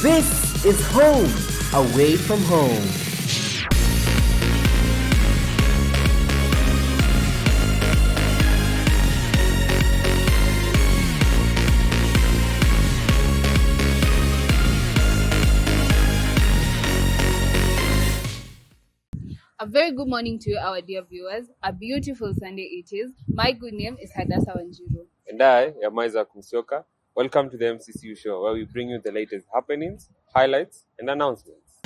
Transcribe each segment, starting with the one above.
This is home, away from home. A very good morning to you, our dear viewers. A beautiful Sunday it is. My good name is Hadasa Wanjiru. And I am Mccu Show. Welcome to the Mccu Show, where we bring you the latest happenings, highlights, and announcements.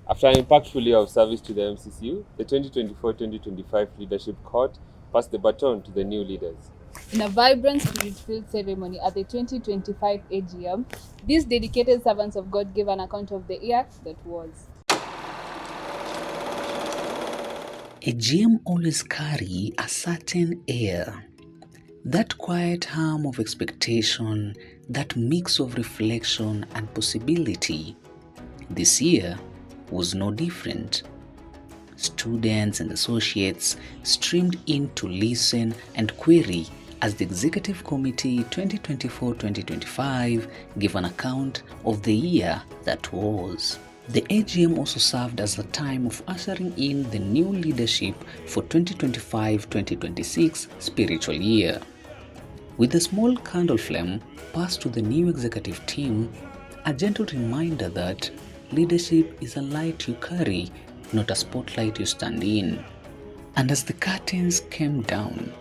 After an impactful year of service to the MCCU, the 2024-2025 Leadership Court passed the baton to the new leaders. In a vibrant spirit-filled ceremony at the 2025 AGM, these dedicated servants of God gave an account of the year that was. AGM always carry a certain air, that quiet hum of expectation, that mix of reflection and possibility. This year was no different. Students and associates streamed in to listen and query as the Executive Committee 2024-2025 gave an account of the year that was. The AGM also served as a time of ushering in the new leadership for 2025-2026 spiritual year. With a small candle flame passed to the new executive team, a gentle reminder that leadership is a light you carry, not a spotlight you stand in. And as the curtains came down,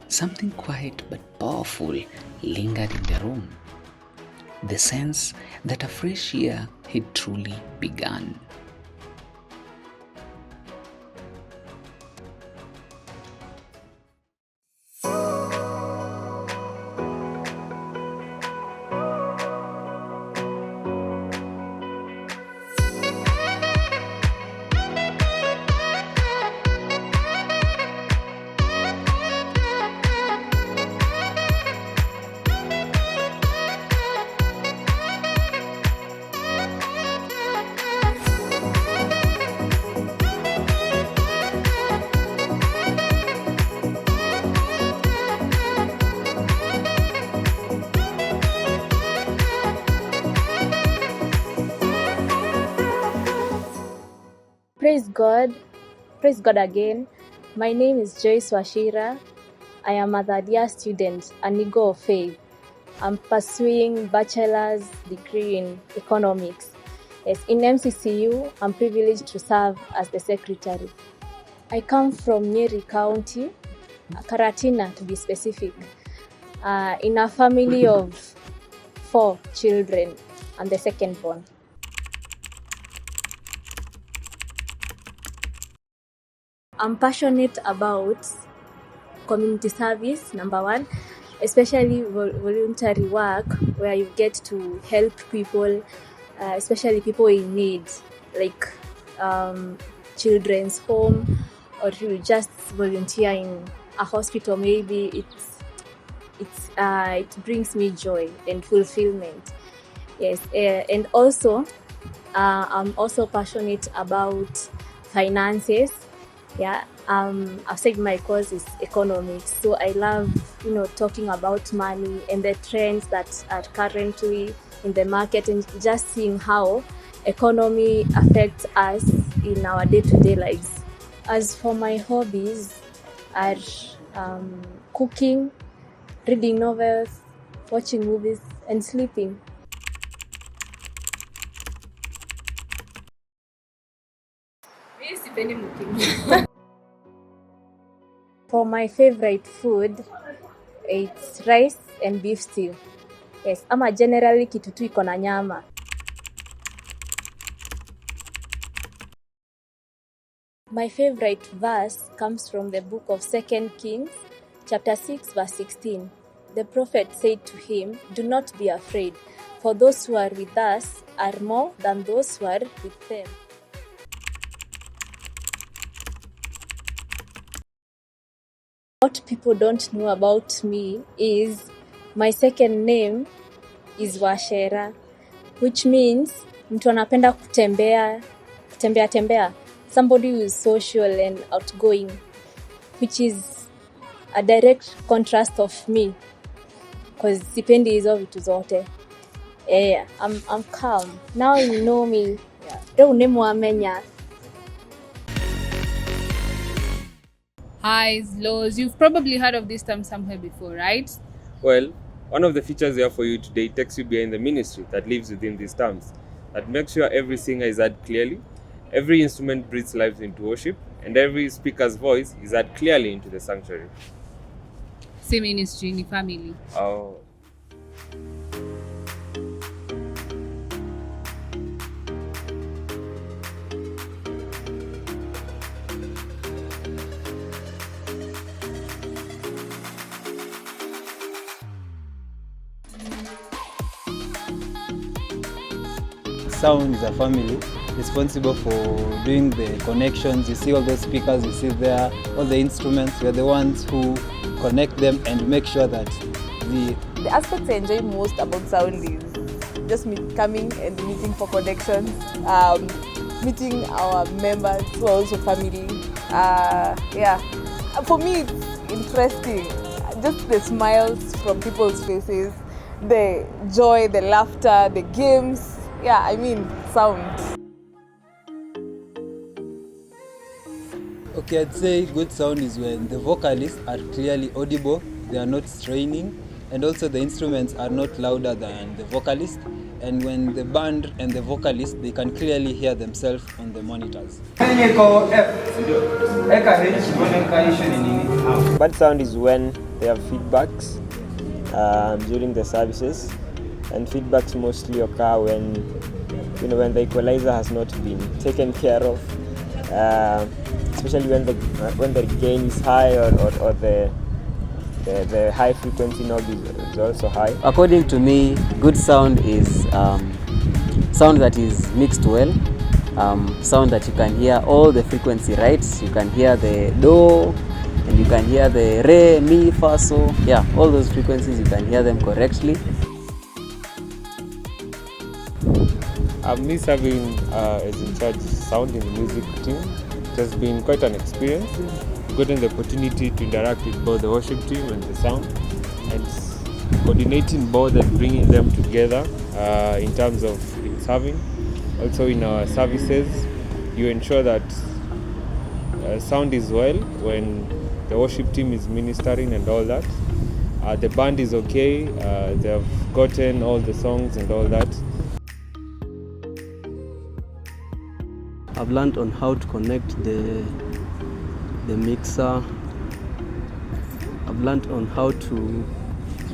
something quiet but powerful lingered in the room. The sense that a fresh year had truly begun. Praise God again. My name is Joyce Washira. I am a third-year student, an eagle of faith. I'm pursuing bachelor's degree in economics. Yes, in MCCU, I'm privileged to serve as the secretary. I come from Nyeri County, Karatina to be specific, in a family of 4 children. I'm the second born. I'm passionate about community service, number 1, especially voluntary work where you get to help people, especially people in need, like children's home, or you just volunteer in a hospital. Maybe it brings me joy and fulfillment. Yes, and also I'm also passionate about finances. Yeah, I've said my course is economics, so I love, talking about money and the trends that are currently in the market and just seeing how economy affects us in our day-to-day lives. As for my hobbies are cooking, reading novels, watching movies, and sleeping. For my favorite food, it's rice and beef stew. Yes, ama generally kitu tu iko na nyama. My favorite verse comes from the book of 2 Kings, chapter 6, verse 16. The prophet said to him, "Do not be afraid, for those who are with us are more than those who are with them." What people don't know about me is my second name is Washera, which means mtu anapenda kutembea. Somebody who is social and outgoing, which is a direct contrast of me, because sipendi hizo vitu zote. Yeah, I'm calm. Now you know me. Yeah. Don't name one menya. Highs, lows. You've probably heard of this term somewhere before, right? Well, one of the features we have for you today takes you behind the ministry that lives within these terms, that makes sure every singer is heard clearly, every instrument breathes life into worship, and every speaker's voice is heard clearly into the sanctuary. Same ministry, ni family. Oh. Sound is a family responsible for doing the connections. You see all those speakers you see there, all the instruments. We are the ones who connect them and make sure that The aspects I enjoy most about sound is just coming and meeting for connections, meeting our members who are also family. Yeah, for me it's interesting. Just the smiles from people's faces, the joy, the laughter, the games. Yeah, I mean sound. Okay, I'd say good sound is when the vocalists are clearly audible, they are not straining, and also the instruments are not louder than the vocalist. And when the band and the vocalist, they can clearly hear themselves on the monitors. Bad sound is when they have feedbacks during the services, and feedbacks mostly occur when the equalizer has not been taken care of, especially when the gain is high or the high frequency knob is also high. According to me, good sound is sound that is mixed well, sound that you can hear all the frequency right. You can hear the do, and you can hear the re, mi, fa, so. Yeah, all those frequencies you can hear them correctly. Me serving as in charge sound in the music team, it has been quite an experience. Gotten the opportunity to interact with both the worship team and the sound, and coordinating both and bringing them together in terms of in serving. Also in our services, you ensure that sound is well when the worship team is ministering and all that. The band is okay, they have gotten all the songs and all that. I've learned on how to connect the mixer. I've learned on how to,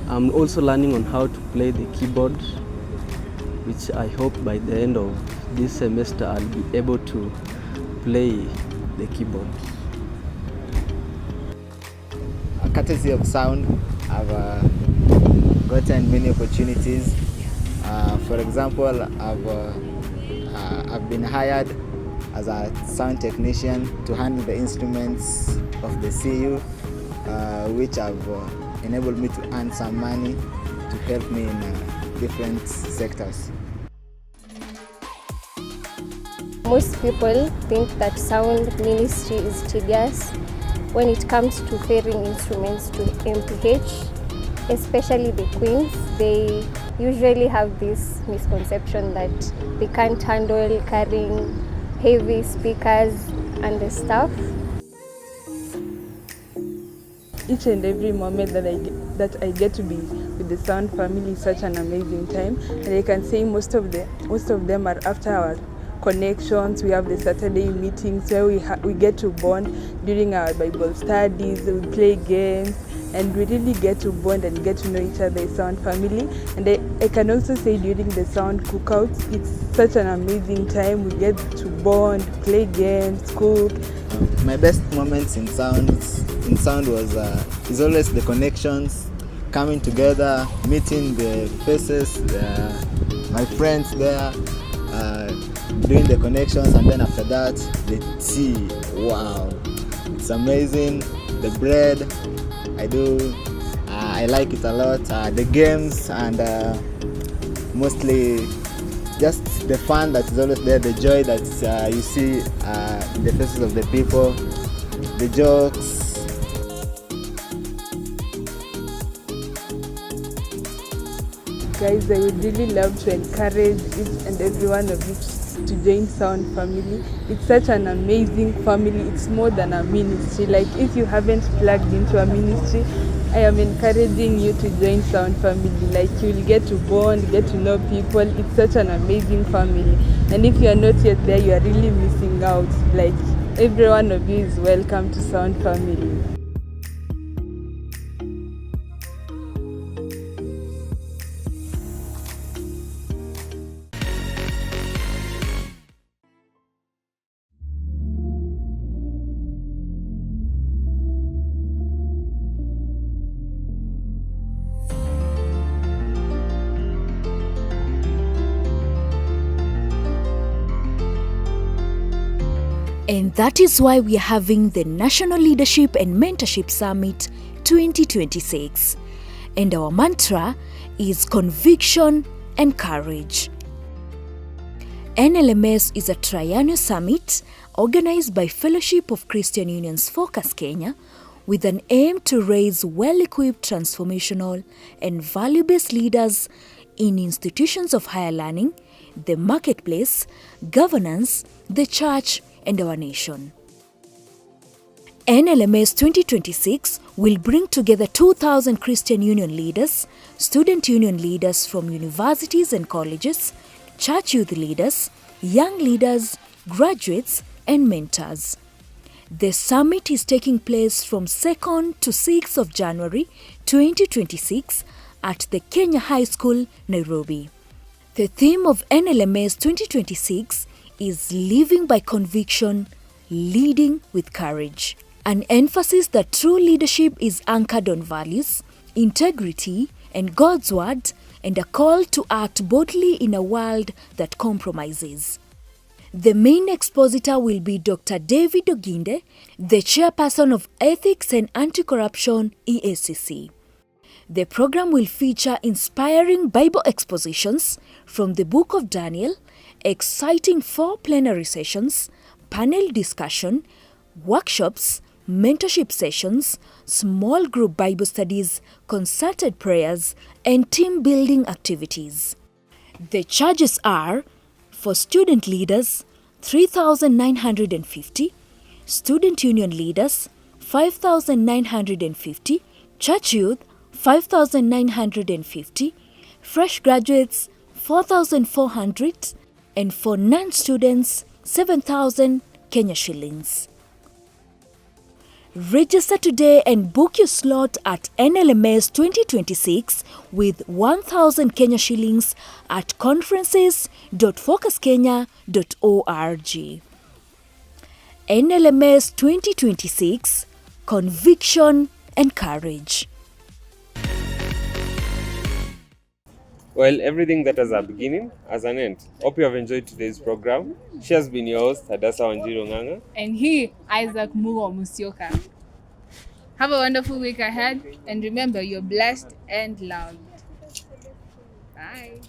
I'm also learning on how to play the keyboard, which I hope by the end of this semester I'll be able to play the keyboard. Courtesy of sound, I've gotten many opportunities. For example, I've been hired as a sound technician to handle the instruments of the CU, which have enabled me to earn some money to help me in different sectors. Most people think that sound ministry is tedious when it comes to ferrying instruments to MPH, especially the queens. They usually have this misconception that they can't handle carrying heavy speakers and the stuff. Each and every moment that I get to be with the sound family is such an amazing time, and I can say most of them are after our connections. We have the Saturday meetings where we get to bond during our Bible studies. We play games, and we really get to bond and get to know each other as sound family. And I can also say during the sound cookouts, it's such an amazing time. We get to bond, play games, cook. My best moments in sound is always the connections, coming together, meeting the faces, my friends there, doing the connections, and then after that the tea. Wow, it's amazing. The bread, I like it a lot. The games, and mostly just the fun that is always there, the joy that you see in the faces of the people, the jokes. Guys, I would really love to encourage each and every one of you to join Sound Family. It's such an amazing family. It's more than a ministry. Like, if you haven't plugged into a ministry, I am encouraging you to join Sound Family. Like, you'll get to bond, get to know people. It's such an amazing family. And if you are not yet there, you are really missing out. Like, every one of you is welcome to Sound Family. And that is why we are having the National Leadership and Mentorship Summit 2026. And our mantra is conviction and courage. NLMS is a triennial summit organized by Fellowship of Christian Unions Focus Kenya with an aim to raise well-equipped transformational and value-based leaders in institutions of higher learning, the marketplace, governance, the church, and our nation. NLMS 2026 will bring together 2,000 Christian Union leaders, student union leaders from universities and colleges, church youth leaders, young leaders, graduates, and mentors. The summit is taking place from 2nd to 6th of January 2026 at the Kenya High School, Nairobi. The theme of NLMS 2026 is living by conviction, leading with courage. An emphasis that true leadership is anchored on values, integrity, and God's word, and a call to act boldly in a world that compromises. The main expositor will be Dr. David Oginde, the chairperson of Ethics and Anti-Corruption EACC. The program will feature inspiring Bible expositions from the book of Daniel, exciting 4 plenary sessions, panel discussion, workshops, mentorship sessions, small group Bible studies, concerted prayers, and team building activities. The charges are for student leaders 3,950, student union leaders 5,950, church youth 5,950, fresh graduates 4,400, and for non-students 7,000 Kenya shillings. Register today and book your slot at NLMS 2026 with 1,000 Kenya shillings at conferences.focuskenya.org. NLMS 2026, Conviction and Courage. Well, everything that has a beginning has an end. Hope you have enjoyed today's program. She has been your host, Hadasa Wanjiru Nganga. And he, Isaac Mugo Musyoka. Have a wonderful week ahead, and remember, you're blessed and loved. Bye.